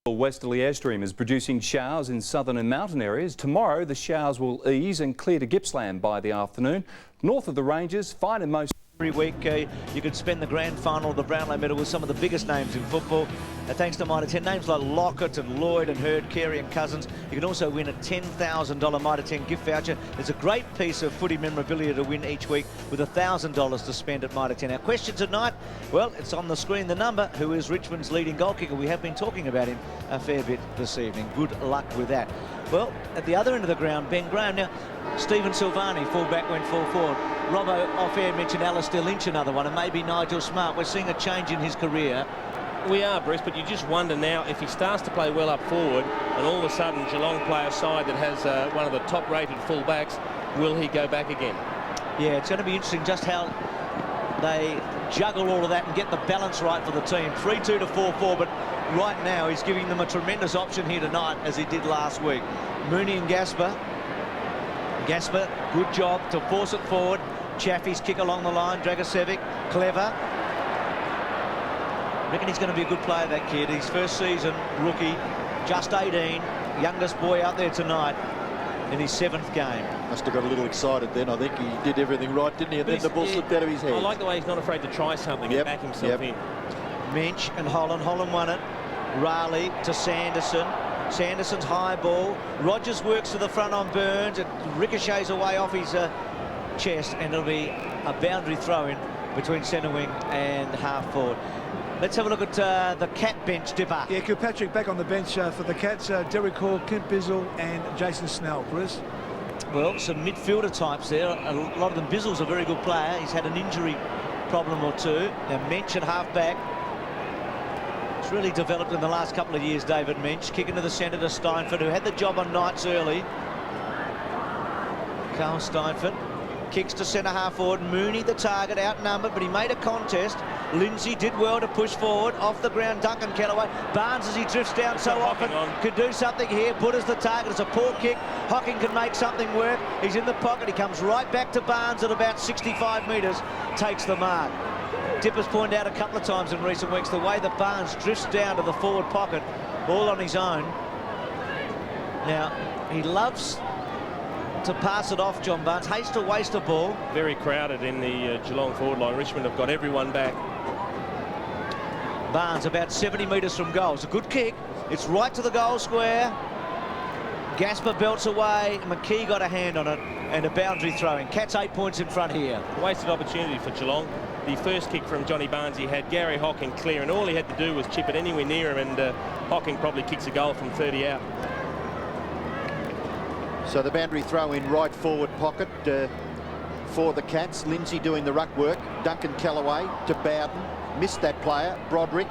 A westerly airstream is producing showers in southern and mountain areas. Tomorrow the showers will ease and clear to Gippsland by the afternoon. North of the ranges, fine and most. Every week you could spend the grand final of the Brownlow Medal with some of the biggest names in football. Thanks to Mitre 10, names like Lockett and Lloyd and Hurd, Carey and Cousins. You can also win a $10,000 Mitre 10 gift voucher. There's a great piece of footy memorabilia to win each week with $1,000 to spend at Mitre 10. Our question tonight, well, it's on the screen, the number, who is Richmond's leading goal kicker. We have been talking about him a fair bit this evening. Good luck with that. Well, at the other end of the ground, Ben Graham. Now, Stephen Silvani, fullback, went full forward. Robbo off-air mentioned Alistair Lynch, another one, and maybe Nigel Smart. We're seeing a change in his career. We are, Bruce, but you just wonder now if he starts to play well up forward and all of a sudden Geelong play a side that has one of the top-rated fullbacks, will he go back again? Yeah, it's going to be interesting just how they juggle all of that and get the balance right for the team. 3-2 to 4-4, but right now he's giving them a tremendous option here tonight, as he did last week. Mooney and Gasper. Gasper, good job to force it forward. Chaffee's kick along the line. Dragicevic, clever. I reckon he's going to be a good player, that kid. His first season, rookie, just 18, youngest boy out there tonight in his 7th game. Must have got a little excited then. I think he did everything right, didn't he? And then the ball slipped out of his hand. I like the way he's not afraid to try something and back himself in. Mensch and Holland. Holland won it. Raleigh to Sanderson. Sanderson's high ball. Rogers works to the front on Burns. It ricochets away off his chest, and it'll be a boundary throw-in between centre wing and half forward. Let's have a look at the Cat bench, Dipper. Yeah, Kilpatrick back on the bench for the Cats. Derek Hall, Kent Bizzle and Jason Snell. Bruce? Well, some midfielder types there. A lot of them. Bizzle's a very good player. He's had an injury problem or two. Now, Mensch at half-back. It's really developed in the last couple of years, David Mensch. Kicking to the centre to Steinford, who had the job on Knights early. Carl Steinford kicks to centre half forward. Mooney the target, outnumbered, but he made a contest. Lindsay did well to push forward. Off the ground, Duncan Kellaway. Barnes, as he drifts down so often, could do something here. Butta's the target. It's a poor kick. Hocking can make something work. He's in the pocket. He comes right back to Barnes at about 65 metres. Takes the mark. Dipper's pointed out a couple of times in recent weeks the way that Barnes drifts down to the forward pocket, all on his own. Now, he loves to pass it off, John Barnes. Hates to waste a ball. Very crowded in the Geelong forward line. Richmond have got everyone back. Barnes about 70 metres from goal. It's a good kick. It's right to the goal square. Gasper belts away. McKee got a hand on it, and a boundary throw-in. Cats 8 points in front here. Wasted opportunity for Geelong. The first kick from Johnny Barnes, he had Gary Hocking clear, and all he had to do was chip it anywhere near him, and Hocking probably kicks a goal from 30 out. So the boundary throw in right forward pocket for the Cats. Lindsay doing the ruck work. Duncan Kellaway to Bowden. Missed that player. Broderick.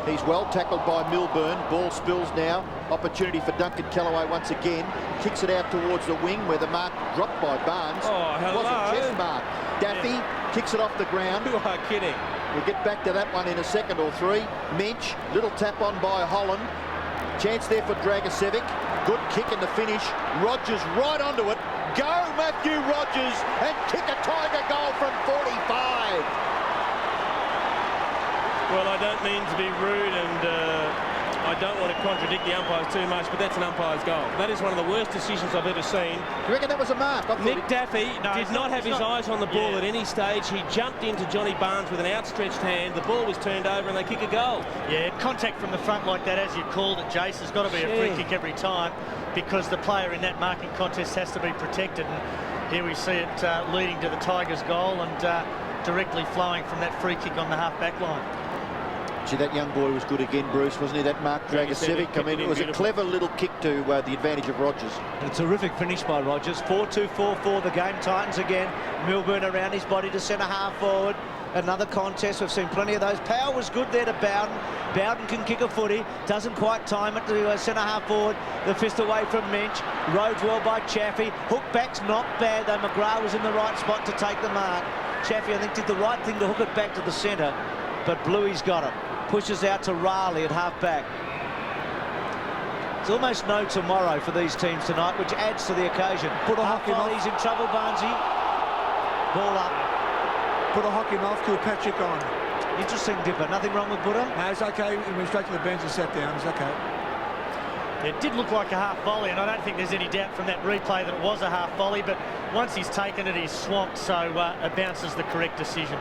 He's well tackled by Milburn. Ball spills now. Opportunity for Duncan Kellaway once again. Kicks it out towards the wing where the mark dropped by Barnes. Oh, hello. It wasn't chest mark. Daffy kicks it off the ground. You are kidding. We'll get back to that one in a second or three. Mensch, little tap on by Holland. Chance there for Dragicevic. Good kick in the finish. Rogers right onto it. Go Matthew Rogers and kick a Tiger goal from 45. Well, I don't mean to be rude, and I don't want to contradict the umpires too much, but that's an umpire's goal. That is one of the worst decisions I've ever seen. You reckon that was a mark? Nick Daffy did not have his eyes on the ball at any stage. He jumped into Johnny Barnes with an outstretched hand. The ball was turned over and they kick a goal. Yeah, contact from the front like that, as you called it, Jace, has got to be a free kick every time, because the player in that marking contest has to be protected. And here we see it leading to the Tigers' goal and directly flowing from that free kick on the half-back line. Gee, that young boy was good again, Bruce, wasn't he? That Mark Dragicevic. I mean, it was a clever little kick to the advantage of Rogers. A terrific finish by Rogers. 4-2, 4-4 the game. Titans again. Milburn around his body to centre half forward. Another contest. We've seen plenty of those. Power was good there to Bowden. Bowden can kick a footy. Doesn't quite time it to centre half forward. The fist away from Mensch. Rhodes well by Chaffee. Hook back's not bad, though. McGrath was in the right spot to take the mark. Chaffee, I think, did the right thing to hook it back to the centre, but Bluey's got it. Pushes out to Raleigh at half-back. It's almost no tomorrow for these teams tonight, which adds to the occasion. Put a hockey off. He's in trouble, Barnesy. Ball up. Put a hockey off, Kilpatrick on. Interesting, Dipper. Nothing wrong with Buddha? No, it's okay. He went straight to the bench and sat down. It's okay. It did look like a half volley, and I don't think there's any doubt from that replay that it was a half volley, but once he's taken it, he's swamped, so it bounces the correct decision.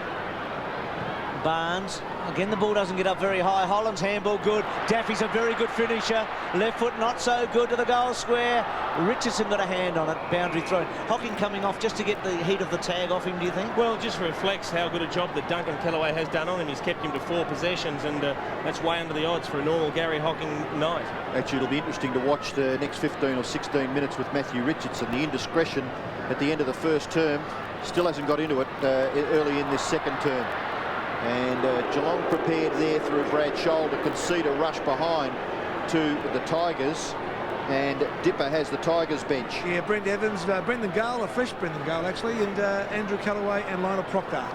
Barnes, again the ball doesn't get up very high. Holland's handball good. Daffy's a very good finisher. Left foot not so good to the goal square. Richardson got a hand on it, boundary thrown. Hocking coming off just to get the heat of the tag off him, do you think? Well, just reflects how good a job that Duncan Kellaway has done on him. He's kept him to 4 possessions, and that's way under the odds for a normal Gary Hocking night. Actually, it'll be interesting to watch the next 15 or 16 minutes with Matthew Richardson. The indiscretion at the end of the first term still hasn't got into it early in this second term. And Geelong prepared there through Brad Scholl to concede a rush behind to the Tigers. And Dipper has the Tigers bench. Yeah, Brent Evans, Brendan Gale, a fresh Brendan Gale actually, and Andrew Callaway and Lionel Proctor.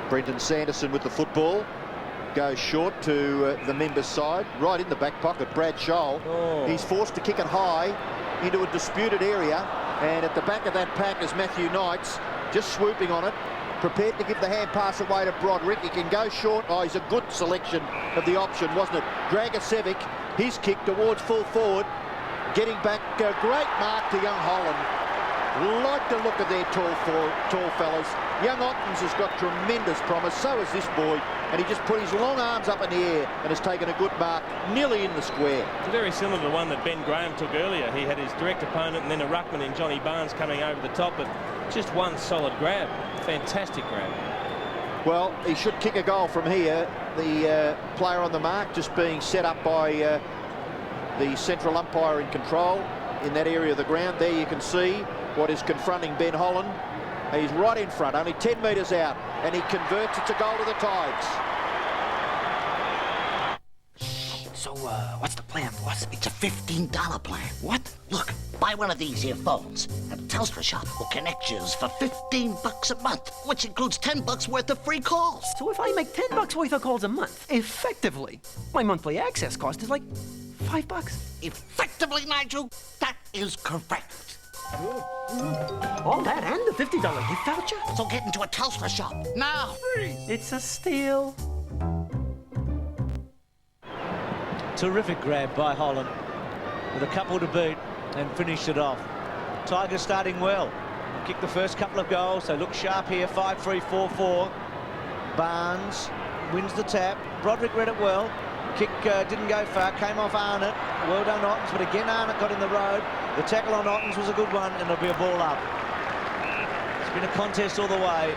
Brenton Sanderson with the football. Goes short to the members' side. Right in the back pocket, Brad Scholl. Oh. He's forced to kick it high into a disputed area. And at the back of that pack is Matthew Knights, just swooping on it. Prepared to give the hand pass away to Broderick. He can go short. Oh, he's a good selection of the option, wasn't it? Dragosevic, his kick towards full forward. Getting back, great mark to young Holland. Like to look at their tall fellas. Young Ottens has got tremendous promise, so has this boy. And he just put his long arms up in the air and has taken a good mark, nearly in the square. It's very similar to the one that Ben Graham took earlier. He had his direct opponent and then a ruckman in Johnny Barnes coming over the top, but just one solid grab. Fantastic grab. Well, he should kick a goal from here. The player on the mark just being set up by the central umpire in control in that area of the ground. There you can see what is confronting Ben Holland. He's right in front, only 10 metres out, and he converts. It's a goal to the Tigers. So, what's the plan, boss? It's a $15 plan. What? Look, buy one of these here phones. At Telstra shop will connect yous for $15 a month, which includes $10 worth of free calls. So if I make $10 worth of calls a month, effectively, my monthly access cost is like $5. Effectively, Nigel, that is correct. All that and the $50 gift voucher? So get into a Telstra shop now. It's a steal. Terrific grab by Holland with a couple to beat and finished it off. Tigers starting well. Kicked the first couple of goals. They look sharp here. 5-3-4-4. Barnes wins the tap. Broderick read it well. Kick didn't go far. Came off Arnott. Well done, Ottens. But again, Arnott got in the road. The tackle on Ottens was a good one, and there'll be a ball up. It's been a contest all the way.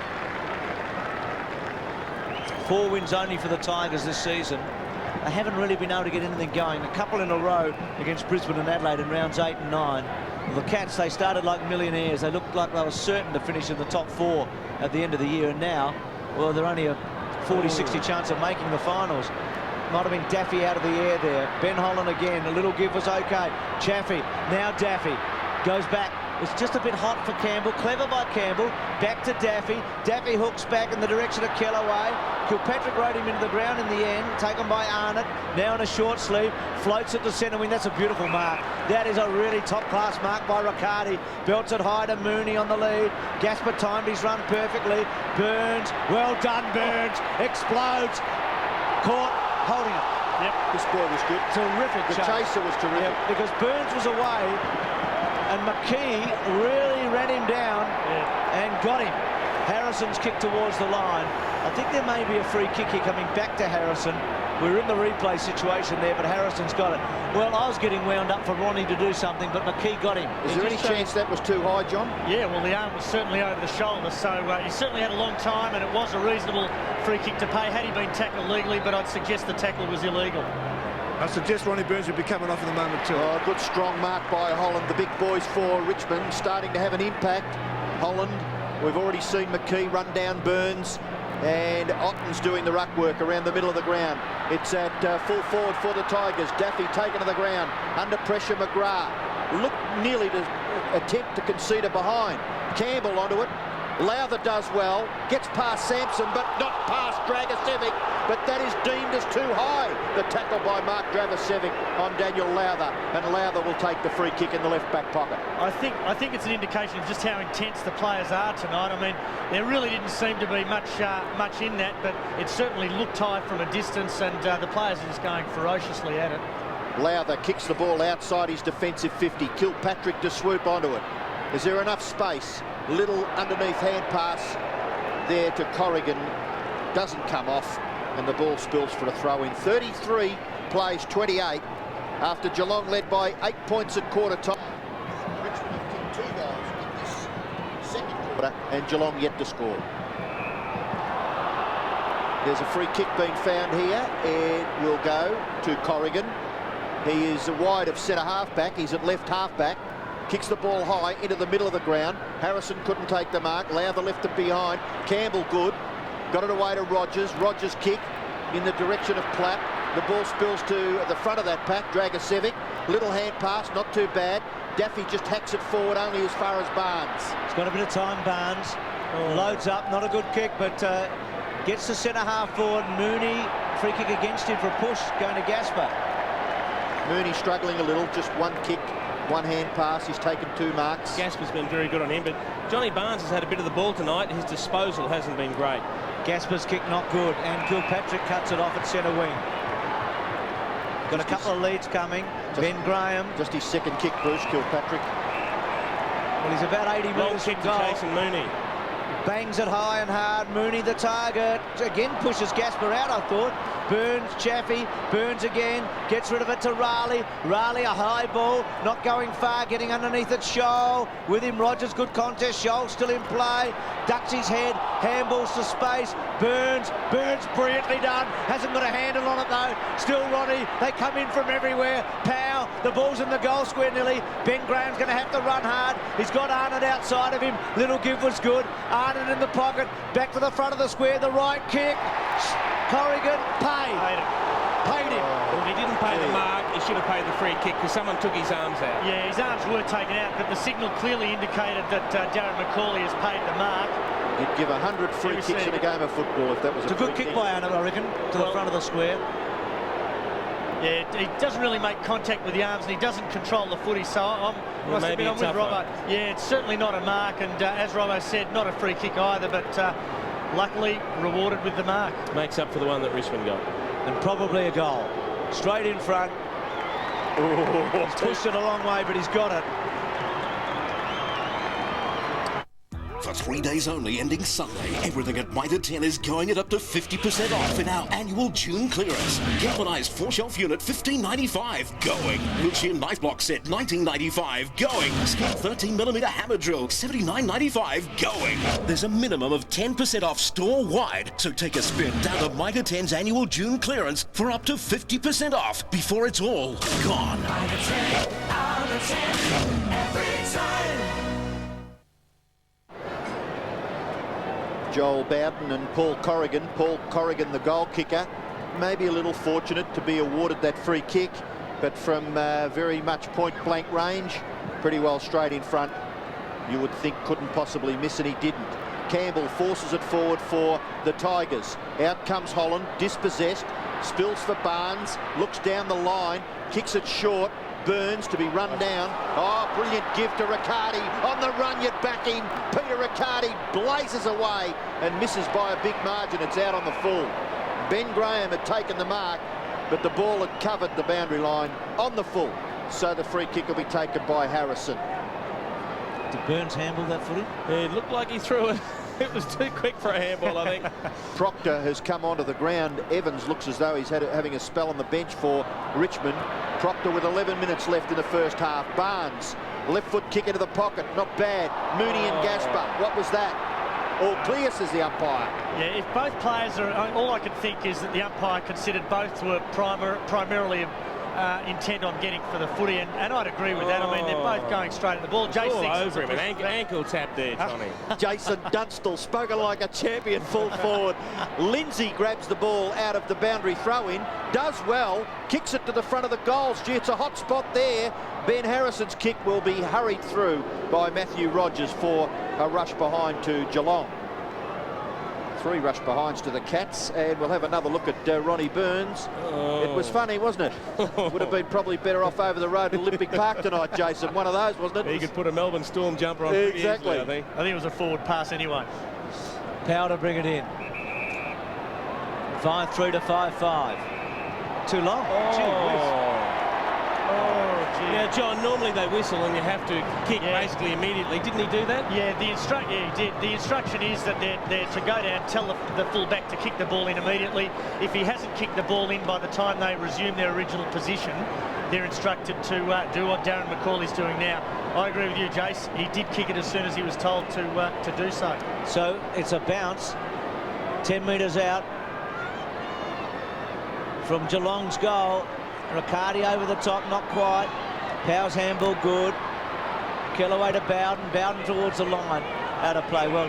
4 wins only for the Tigers this season. They haven't really been able to get anything going. A couple in a row against Brisbane and Adelaide in rounds 8 and 9. The Cats, they started like millionaires. They looked like they were certain to finish in the top 4 at the end of the year, and now, well, they're only a 40-60 chance of making the finals. Might have been Daffy out of the air there. Ben Holland again. A little give was okay. Chaffee. Now Daffy goes back. It's just a bit hot for Campbell. Clever by Campbell. Back to Daffy. Daffy hooks back in the direction of Kellaway. Kilpatrick rode him into the ground in the end. Taken by Arnott. Now in a short sleeve. Floats it to centre wing. That's a beautiful mark. That is a really top-class mark by Riccardi. Belts it high to Mooney on the lead. Gasper timed his run perfectly. Burns. Well done, Burns. Explodes. Caught. Holding it. Yep. This ball was good. Terrific. The chaser was terrific. Yep, because Burns was away and McKee really ran him down and got him. Harrison's kick towards the line. I think there may be a free kick here coming back to Harrison. We're in the replay situation there, but Harrison's got it. Well, I was getting wound up for Ronnie to do something, but McKee got him. Is there any chance that was too high, John? Yeah, well, the arm was certainly over the shoulder, so he certainly had a long time, and it was a reasonable free kick to pay had he been tackled legally, but I'd suggest the tackle was illegal. I suggest Ronnie Burns would be coming off in the moment too. Oh, good strong mark by Holland. The big boys for Richmond starting to have an impact. Holland, we've already seen McKee run down Burns, and Otten's doing the ruck work around the middle of the ground. It's at full forward for the Tigers. Daffy taken to the ground. Under pressure, McGrath. Looked nearly to attempt to concede a behind. Campbell onto it. Lowther does well. Gets past Sampson, but not past Dragosevic. But that is deemed as too high. The tackle by Mark Dragosevic on Daniel Lowther. And Lowther will take the free kick in the left back pocket. I think it's an indication of just how intense the players are tonight. I mean, there really didn't seem to be much in that, but it certainly looked high from a distance, and the players are just going ferociously at it. Lowther kicks the ball outside his defensive 50. Kilpatrick to swoop onto it. Is there enough space? Little underneath hand pass there to Corrigan. Doesn't come off, and the ball spills for a throw-in. 33 plays 28 after Geelong led by 8 points at quarter time. Richmond have kicked 2 goals in this second quarter, and Geelong yet to score. There's a free kick being found here. It will go to Corrigan. He is wide of centre half-back. He's at left half-back. Kicks the ball high into the middle of the ground. Harrison couldn't take the mark. Lowther left it behind. Campbell good. Got it away to Rogers. Rogers kick in the direction of Platt. The ball spills to the front of that pack. Dragicevic. Little hand pass, not too bad. Daffy just hacks it forward only as far as Barnes. He's got a bit of time, Barnes. Loads up, not a good kick, but gets the centre half forward. Mooney, free kick against him for a push, going to Gasper. Mooney struggling a little, just one kick, one hand pass. He's taken 2 marks. Gasper's been very good on him, but Johnny Barnes has had a bit of the ball tonight. His disposal hasn't been great. Gasper's kick not good, and Kilpatrick cuts it off at centre wing. Got a couple of leads coming. Ben Graham. Just his second kick, Bruce, Kilpatrick. Well, he's about 80 metres from goal. Jason Mooney. Bangs it high and hard. Mooney the target. Again pushes Gasper out, I thought. Burns, Chaffee. Burns again. Gets rid of it to Raleigh. Raleigh, a high ball. Not going far. Getting underneath it. Scholl. With him, Rogers. Good contest. Scholl still in play. Ducks his head. Handballs to space. Burns. Burns brilliantly done. Hasn't got a handle on it, though. Still Ronnie. They come in from everywhere. Powell. The ball's in the goal square nearly. Ben Graham's going to have to run hard. He's got Arnott outside of him. Little give was good. Arnott in the pocket. Back to the front of the square. The right kick. Corrigan paid him. Well, if he didn't pay the mark, he should have paid the free kick because someone took his arms out. Yeah, his arms were taken out, but the signal clearly indicated that Darren McCauley has paid the mark. You'd give 100 free kicks in a game of football if that was a good kick by Arnott, I reckon, to the front of the square. Yeah, he doesn't really make contact with the arms, and he doesn't control the footy, so I'm with Robbo. Yeah, it's certainly not a mark, and as Robbo said, not a free kick either, but luckily rewarded with the mark. Makes up for the one that Richmond got. And probably a goal. Straight in front. He's pushed it a long way, but he's got it. For 3 days only, ending Sunday, everything at Mitre 10 is going at up to 50% off in our annual June clearance. Galvanised 4-shelf unit, $15.95, going. Wiltshire knife block set, $19.95, going. Scale 13mm hammer drill, $79.95, going. There's a minimum of 10% off store-wide, so take a spin down to Mitre 10's annual June clearance for up to 50% off before it's all gone. Mitre 10, out of 10, every time. Joel Bowden and Paul Corrigan. Paul Corrigan, the goal kicker, maybe a little fortunate to be awarded that free kick, but from very much point-blank range, pretty well straight in front. You would think couldn't possibly miss, and he didn't. Campbell forces it forward for the Tigers. Out comes Holland, dispossessed, spills for Barnes, looks down the line, kicks it short. Burns to be run down. Oh, brilliant give to Riccardi. On the run, yet back in. Peter Riccardi blazes away and misses by a big margin. It's out on the full. Ben Graham had taken the mark, but the ball had covered the boundary line on the full. So the free kick will be taken by Harrison. Did Burns handle that footy? It looked like he threw it. It was too quick for a handball, I think. Proctor has come onto the ground. Evans looks as though he's having a spell on the bench for Richmond. Proctor with 11 minutes left in the first half. Barnes, left foot kick into the pocket, not bad. Mooney and Gasper, what was that? All clear, says the umpire. Yeah, if both players are, all I can think is that the umpire considered both were primarily intent on getting for the footy, and I'd agree with that. I mean, they're both going straight at the ball. Jason over him, an ankle tap there, Johnny. Jason Dunstall, spoken like a champion full forward. Lindsay grabs the ball out of the boundary throw-in, does well, kicks it to the front of the goals. Gee, it's a hot spot there. Ben Harrison's kick will be hurried through by Matthew Rogers for a rush behind to Geelong. 3 rush behinds to the Cats, and we'll have another look at Ronnie Burns. It was funny, wasn't it? Would have been probably better off over the road at Olympic Park tonight, Jason. One of those, wasn't it? He could put a Melbourne Storm jumper on. Exactly. Easily, I think it was a forward pass anyway. Powell to bring it in. 5-3 to 5-5. Too long. Now, John, normally they whistle and you have to kick basically immediately. Didn't he do that? Yeah, he did. The instruction is that they're to go down, tell the full-back to kick the ball in immediately. If he hasn't kicked the ball in by the time they resume their original position, they're instructed to do what Darren McCauley's doing now. I agree with you, Jace. He did kick it as soon as he was told to do so. So it's a bounce, 10 metres out from Geelong's goal. Riccardi over the top, not quite. Powell's handball good. Kellaway to Bowden. Bowden towards the line. Out of play. Well,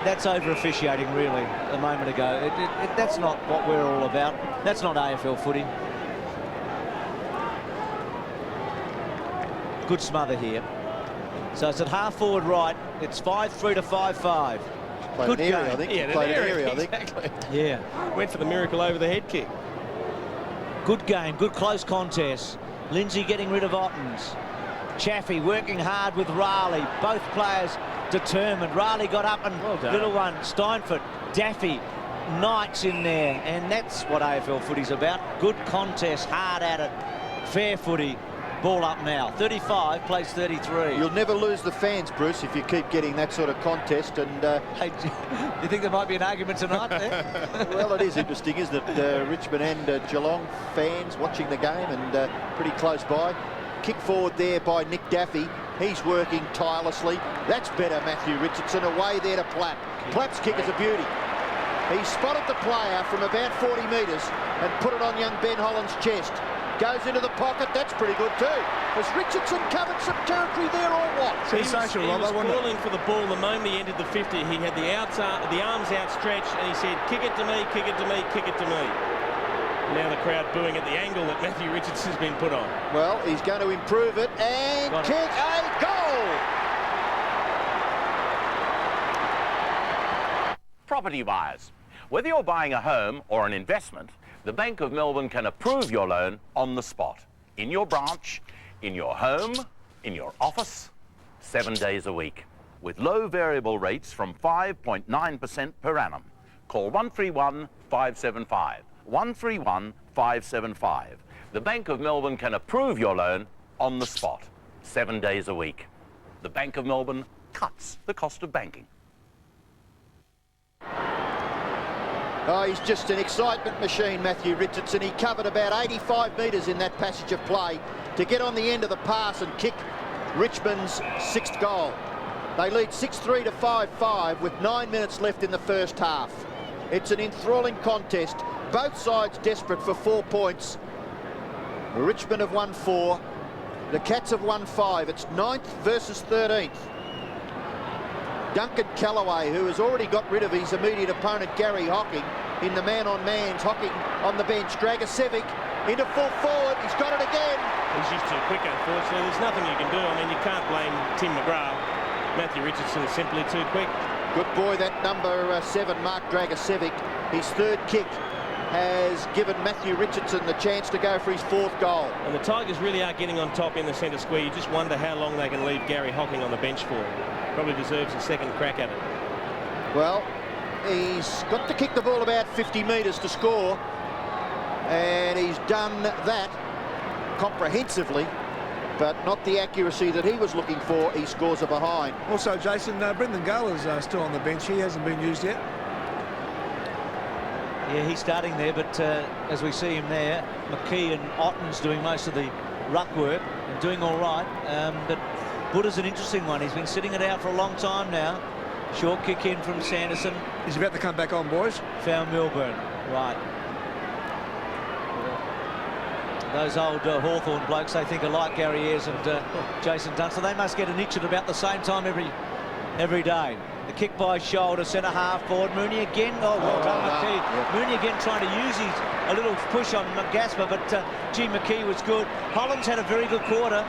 that's over officiating really a moment ago. That's not what we're all about. That's not AFL footy. Good smother here. So it's at half forward right. It's 5-3 to 5-5. Good game. I think. Yeah, Played an area, area, I think. exactly. Yeah. Went for the miracle over the head kick. Good game, good close contest. Lindsay getting rid of Ottens. Chaffee working hard with Raleigh. Both players determined. Raleigh got up and little one, Steinfort, Daffy, Knights in there. And that's what AFL footy's about. Good contest, hard at it, fair footy. Ball up now. 35 plays 33. You'll never lose the fans, Bruce, if you keep getting that sort of contest. And Hey, do you think there might be an argument tonight there? well, it is interesting, isn't it? Richmond and Geelong fans watching the game and pretty close by. Kick forward there by Nick Daffy. He's working tirelessly. That's better, Matthew Richardson. Away there to Platt. Platt's kick is a beauty. He spotted the player from about 40 metres and put it on young Ben Holland's chest. Goes into the pocket. That's pretty good too. Has Richardson covered some territory there or what? Sensational, He was wasn't it? calling for the ball the moment he entered the 50. He had the arms outstretched and he said, kick it to me, kick it to me, kick it to me. Now the crowd booing at the angle that Matthew Richardson's been put on. Well, he's going to improve it and kick a goal. Property buyers. Whether you're buying a home or an investment, the Bank of Melbourne can approve your loan on the spot, in your branch, in your home, in your office, 7 days a week, with low variable rates from 5.9% per annum. Call 131 575. 131 575. The Bank of Melbourne can approve your loan on the spot, 7 days a week. The Bank of Melbourne cuts the cost of banking. Oh, he's just an excitement machine, Matthew Richardson. He covered about 85 metres in that passage of play to get on the end of the pass and kick Richmond's 6th goal. They lead 6-3 to 5-5 with 9 minutes left in the first half. It's an enthralling contest. Both sides desperate for 4 points. Richmond have won 4. The Cats have won 5. It's 9th versus 13th. Duncan Kellaway, who has already got rid of his immediate opponent Gary Hocking in the man-on-man's. Hocking on the bench. Dragicevic into full forward. He's got it again. He's just too quick, unfortunately. There's nothing you can do. I mean, you can't blame Tim McGrath. Matthew Richardson is simply too quick. Good boy, that number 7, Mark Dragicevic. His 3rd kick has given Matthew Richardson the chance to go for his 4th goal. And the Tigers really are getting on top in the centre square. You just wonder how long they can leave Gary Hocking on the bench for. Probably deserves a second crack at it. Well, he's got to kick the ball about 50 metres to score, and he's done that comprehensively, but not the accuracy that he was looking for. He scores a behind. Also, Jason, Brendan Gale is still on the bench. He hasn't been used yet. Yeah, he's starting there, but as we see him there, McKee and Otten's doing most of the ruck work and doing all right. But Buddha's an interesting one. He's been sitting it out for a long time now. Short kick in from Sanderson. He's about to come back on, boys. Found Milburn. Right. Those old Hawthorn blokes, they think alike, Gary Ayres and Jason Dunstall. They must get an itch at about the same time every day. The kick by shoulder, centre half forward. Mooney again. Oh, well done, McKee. Yep. Mooney again trying to use a little push on Gasper, but gee, McKee was good. Holland's had a very good quarter.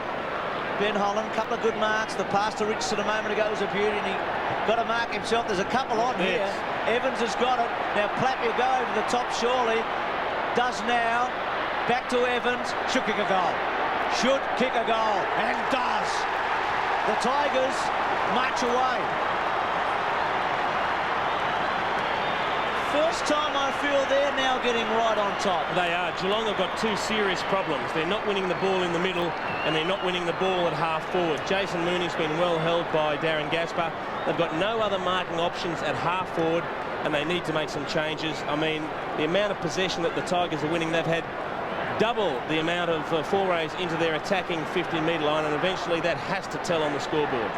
Ben Holland, a couple of good marks. The pass to Richardson a moment ago was a beauty, and he got to mark himself. There's a couple on here. Evans has got it. Now Platt will go over the top, surely. Does now. Back to Evans. Should kick a goal. Should kick a goal. And does. The Tigers march away. first time I feel they're now getting right on top. They are. Geelong have got two serious problems. They're not winning the ball in the middle and they're not winning the ball at half forward. Jason Mooney's been well held by Darren Gaspar. They've got no other marking options at half forward and they need to make some changes. I mean, the amount of possession that the Tigers are winning, they've had double the amount of forays into their attacking 50-metre line, and eventually that has to tell on the scoreboard.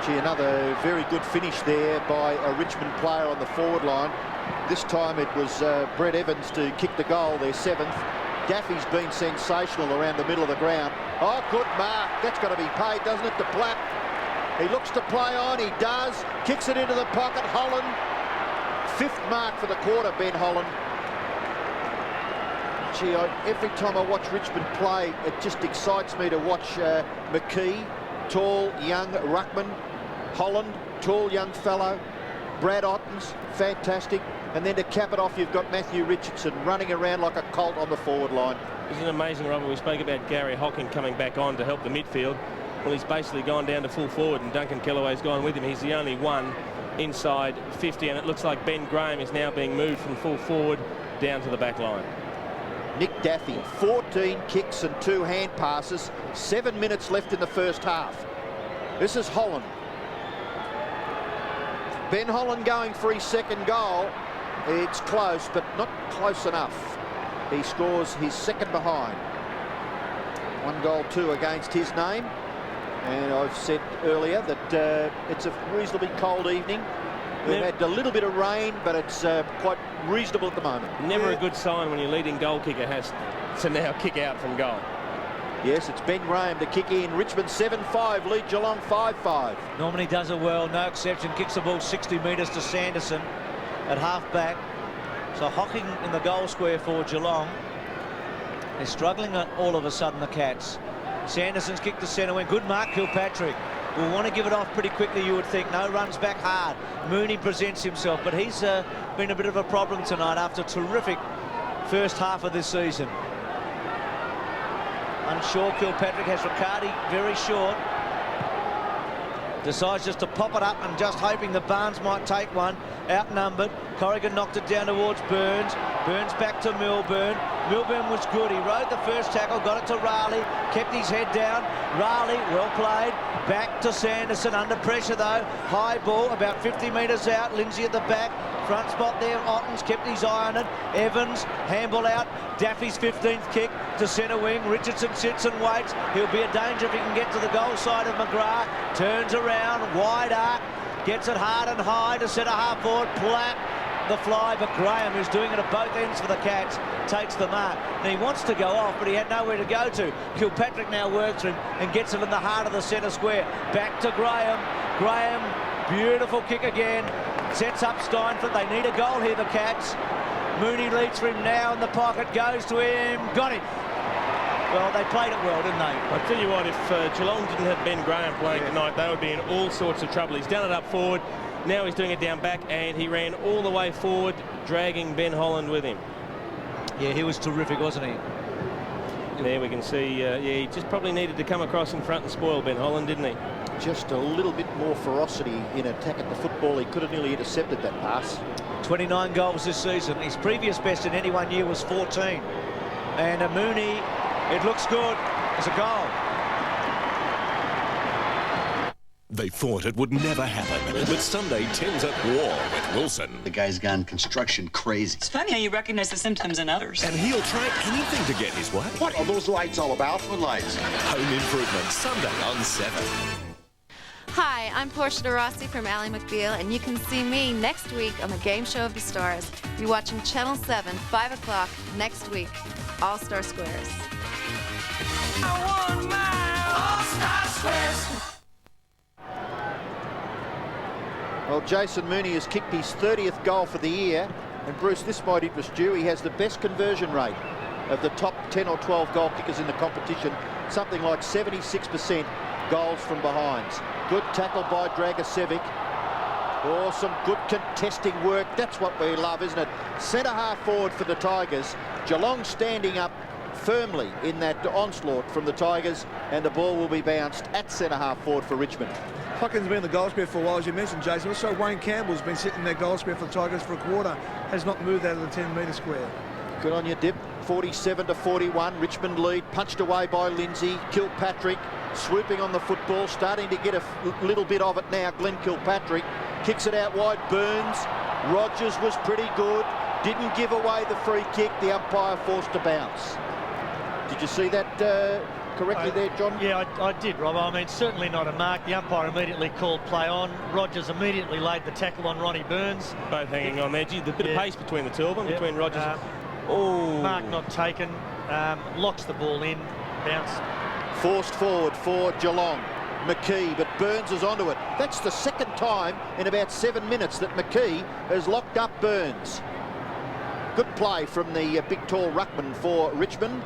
Gee, another very good finish there by a Richmond player on the forward line. This time it was Brett Evans to kick the goal, their 7th. Daffy's been sensational around the middle of the ground. Oh, good mark. That's got to be paid, doesn't it, to Platt? He looks to play on, he does. Kicks it into the pocket, Holland. 5th mark for the quarter, Ben Holland. Gee, every time I watch Richmond play, it just excites me to watch McKee, tall, young ruckman. Holland, tall, young fellow. Brad Ottens, fantastic. And then to cap it off, you've got Matthew Richardson running around like a colt on the forward line. Isn't it amazing, Robert? We spoke about Gary Hocking coming back on to help the midfield. Well, he's basically gone down to full forward and Duncan Kellaway's gone with him. He's the only one inside 50, and it looks like Ben Graham is now being moved from full forward down to the back line. Nick Daffy, 14 kicks and 2 hand passes, 7 minutes left in the first half. This is Holland. Ben Holland going for his 2nd goal. It's close, but not close enough. He scores his 2nd behind. 1 goal, 2 against his name. And I've said earlier that it's a reasonably cold evening. We've had a little bit of rain, but it's quite reasonable at the moment. Never a good sign when your leading goal kicker has to now kick out from goal. Yes, it's Ben Graham to kick in. Richmond 7-5, lead Geelong 5-5. Normally does it well, no exception. Kicks the ball 60 metres to Sanderson at half-back. So Hocking in the goal square for Geelong. They're struggling all of a sudden, the Cats. Sanderson's kicked to centre wing. Good mark, Kilpatrick. Will want to give it off pretty quickly, you would think. No, runs back hard. Mooney presents himself, but he's been a bit of a problem tonight after a terrific first half of this season. Unsure, Kilpatrick has Riccardi very short. Decides just to pop it up and just hoping the Barnes might take one. Outnumbered. Corrigan knocked it down towards Burns. Burns back to Milburn. Milburn was good. He rode the first tackle, got it to Raleigh, kept his head down. Raleigh, well played. Back to Sanderson, under pressure though. High ball, about 50 metres out. Lindsay at the back. Front spot there. Ottens kept his eye on it. Evans, handball out. Daffy's 15th kick to centre wing. Richardson sits and waits. He'll be a danger if he can get to the goal side of McGrath. Turns around, wide arc. Gets it hard and high to centre half forward. Platt the fly, but Graham, who's doing it at both ends for the Cats, takes the mark. And he wants to go off, but he had nowhere to go to. Kilpatrick now works him and gets it in the heart of the centre square. Back to Graham. Graham, beautiful kick again. Sets up Steinford. They need a goal here, the Cats. Mooney leads for him now in the pocket. Goes to him. Got him. Well, they played it well, didn't they? I'll tell you what, if Geelong didn't have Ben Graham playing tonight, they would be in all sorts of trouble. He's done it up forward. Now he's doing it down back, and he ran all the way forward, dragging Ben Holland with him. Yeah, he was terrific, wasn't he? There we can see, yeah, he just probably needed to come across in front and spoil Ben Holland, didn't he? Just a little bit more ferocity in attack at the football. He could have nearly intercepted that pass. 29 goals this season. His previous best in any one year was 14. And Mooney, it looks good. It's a goal. They thought it would never happen, but Sunday Tim's at war with Wilson. The guy's gone construction crazy. It's funny how you recognize the symptoms in others. And he'll try anything to get his way. What are those lights all about? What lights? Home Improvement, Sunday on 7. Hi, I'm Portia de Rossi from Ally McBeal, and you can see me next week on the Game Show of the Stars. You're watching Channel 7, 5 o'clock next week, All-Star Squares. I want my All-Star Squares. Well, Jason Mooney has kicked his 30th goal for the year. And Bruce, this might interest you. He has the best conversion rate of the top 10 or 12 goal kickers in the competition. Something like 76% goals from behinds. Good tackle by Dragicevic. Oh, some good contesting work. That's what we love, isn't it? Centre half forward for the Tigers. Geelong standing up firmly in that onslaught from the Tigers, and the ball will be bounced at centre half forward for Richmond. Hocken's been in the goal square for a while, as you mentioned, Jason. Also, Wayne Campbell's been sitting in their goal square for the Tigers for a quarter. Has not moved out of the 10-metre square. Good on you, Dip. 47-41. Richmond lead, punched away by Lindsay. Kilpatrick swooping on the football, starting to get a little bit of it now. Glenn Kilpatrick kicks it out wide. Burns. Rogers was pretty good. Didn't give away the free kick. The umpire forced to bounce. Did you see that correctly there, John? Yeah, I did, Rob. I mean, certainly not a mark. The umpire immediately called play on. Rogers immediately laid the tackle on Ronnie Burns. Both hanging on there. Gee, the bit of pace between the two of them, between Rogers and... Mark not taken. Locks the ball in. Bounce. Forced forward for Geelong. McKee, but Burns is onto it. That's the second time in about 7 minutes that McKee has locked up Burns. Good play from the big tall ruckman for Richmond.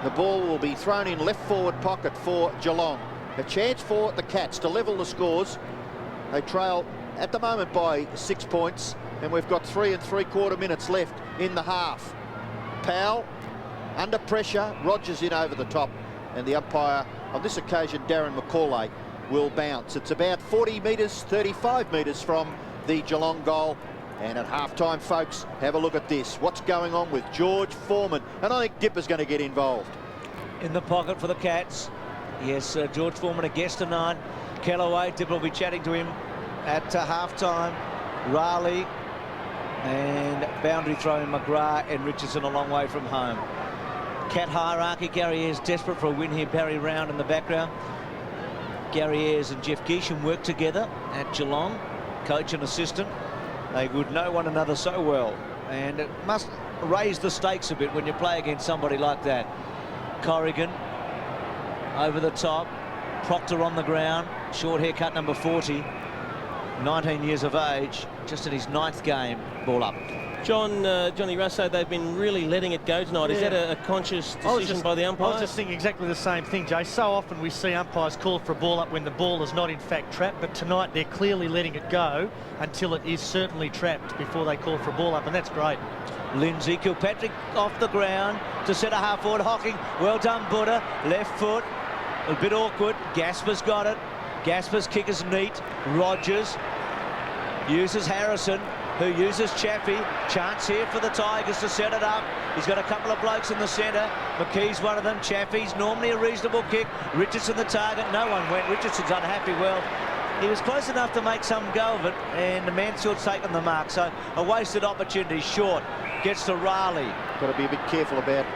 The ball will be thrown in left forward pocket for Geelong. A chance for the Cats to level the scores. They trail at the moment by 6 points, and we've got 3 3/4 minutes left in the half. Powell under pressure, Rogers in over the top, and the umpire on this occasion, Darren McCauley, will bounce. It's about 40 metres, 35 metres from the Geelong goal. And at half-time, folks, have a look at this. What's going on with George Foreman? And I think Dipper's going to get involved. In the pocket for the Cats. Yes, George Foreman, a guest of 9. Kellaway, Dipper will be chatting to him at half-time. Raleigh and boundary throw in McGrath and Richardson a long way from home. Cat hierarchy, Gary Ayres desperate for a win here. Barry Round in the background. Gary Ayres and Jeff Geesham work together at Geelong, coach and assistant. They would know one another so well, and it must raise the stakes a bit when you play against somebody like that. Corrigan over the top, Proctor on the ground, short haircut number 40, 19 years of age, just in his 9th game, ball up. Johnny Russo, they've been really letting it go tonight. Is that a conscious decision by the umpires? I was just thinking exactly the same thing, Jay. So often we see umpires call for a ball up when the ball is not in fact trapped, but tonight they're clearly letting it go until it is certainly trapped before they call for a ball up, and that's great. Lindsay, Kilpatrick off the ground to centre half forward. Hocking, well done, Buddha. Left foot, a bit awkward. Gasper's got it. Gasper's kick is neat. Rogers uses Harrison, who uses Chaffee. Chance here for the Tigers to set it up. He's got a couple of blokes in the centre. McKee's one of them. Chaffee's normally a reasonable kick. Richardson the target. No one went. Richardson's unhappy. Well, he was close enough to make some go of it, and the Mansfield's taken the mark. So a wasted opportunity. Short. Gets to Raleigh. Got to be a bit careful about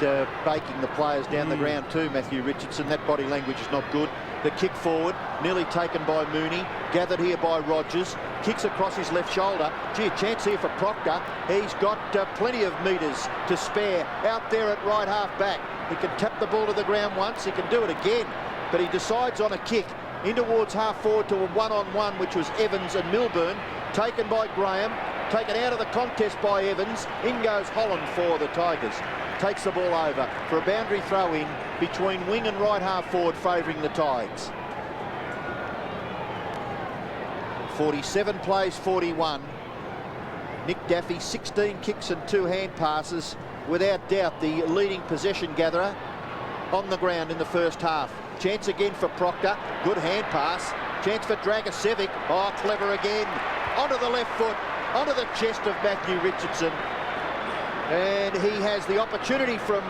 baking the players down the ground too, Matthew Richardson. That body language is not good. The kick forward, nearly taken by Mooney, gathered here by Rogers, kicks across his left shoulder. Gee, a chance here for Proctor. He's got plenty of metres to spare out there at right half back. He can tap the ball to the ground once, he can do it again, but he decides on a kick in towards half forward to a one-on-one, which was Evans and Milburn, taken by Graham, taken out of the contest by Evans. In goes Holland for the Tigers. Takes the ball over for a boundary throw in between wing and right half forward, favouring the Tigers. 47 plays 41. Nick Daffy, 16 kicks and 2 hand passes. Without doubt, the leading possession gatherer on the ground in the first half. Chance again for Proctor. Good hand pass. Chance for Dragicevic. Oh, clever again. Onto the left foot, onto the chest of Matthew Richardson. And he has the opportunity from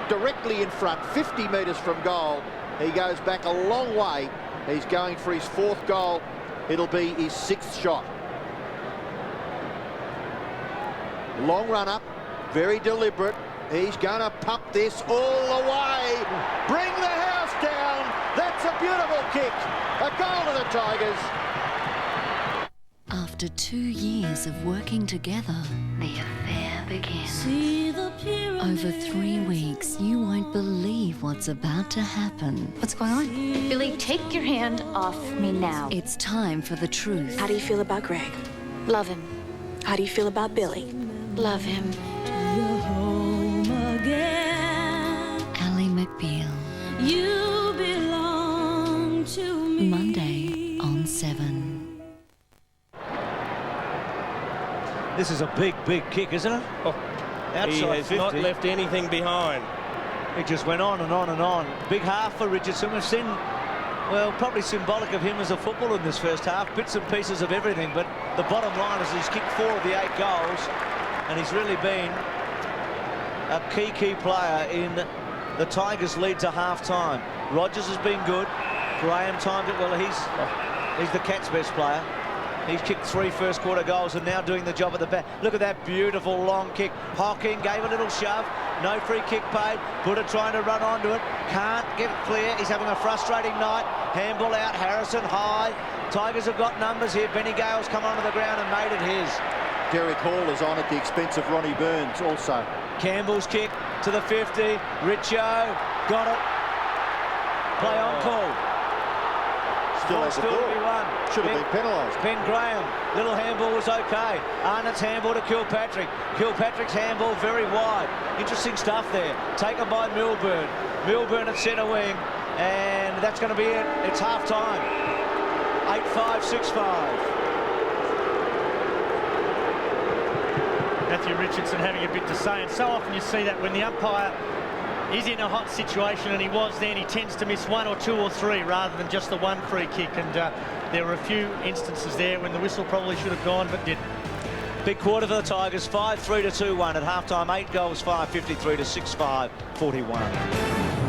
directly in front, 50 metres from goal. He goes back a long way. He's going for his 4th goal. It'll be his 6th shot. Long run up, very deliberate. He's going to pump this all the way. Bring the house down. That's a beautiful kick. A goal to the Tigers. After 2 years of working together, the affair begins. Over 3 weeks, you won't believe what's about to happen. What's going on? Billy, take your hand off me now. It's time for the truth. How do you feel about Greg? Love him. How do you feel about Billy? Love him. Ally McBeal. You belong to me. Monday on 7. This is a big, big kick, isn't it? Oh, outside he has 50. not left anything behind. It just went on and on and on. Big half for Richardson. We've seen Well, probably symbolic of him as a footballer in this first half. Bits and pieces of everything, but the bottom line is he's kicked 4 of the 8 goals, and he's really been a key player in the Tigers' lead to half-time. Rogers has been good. Graham timed it well. He's the Cats' best player. He's kicked 3 first-quarter goals and now doing the job at the back. Look at that beautiful long kick. Hocking gave a little shove. No free kick paid. Buddha trying to run onto it. Can't get it clear. He's having a frustrating night. Handball out. Harrison high. Tigers have got numbers here. Benny Gale's come onto the ground and made it his. Derek Hall is on at the expense of Ronnie Burns also. Campbell's kick to the 50. Richo got it. Play on call. Still has the ball. Should have been penalised. Ben Graham, little handball was okay. Arnott's handball to Kilpatrick. Kilpatrick's handball very wide. Interesting stuff there. Taken by Milburn. Milburn at centre wing, and that's going to be it. It's half time. 8-5, 6-5. Matthew Richardson having a bit to say, and so often you see that when the umpire is in a hot situation, and he was then, he tends to miss 1 or 2 or 3 rather than just the 1 free kick, and there were a few instances there when the whistle probably should have gone but didn't. Big quarter for the Tigers, 5-3 to 2-1 at half-time, 8 goals, 5-53 to 6-5, 41.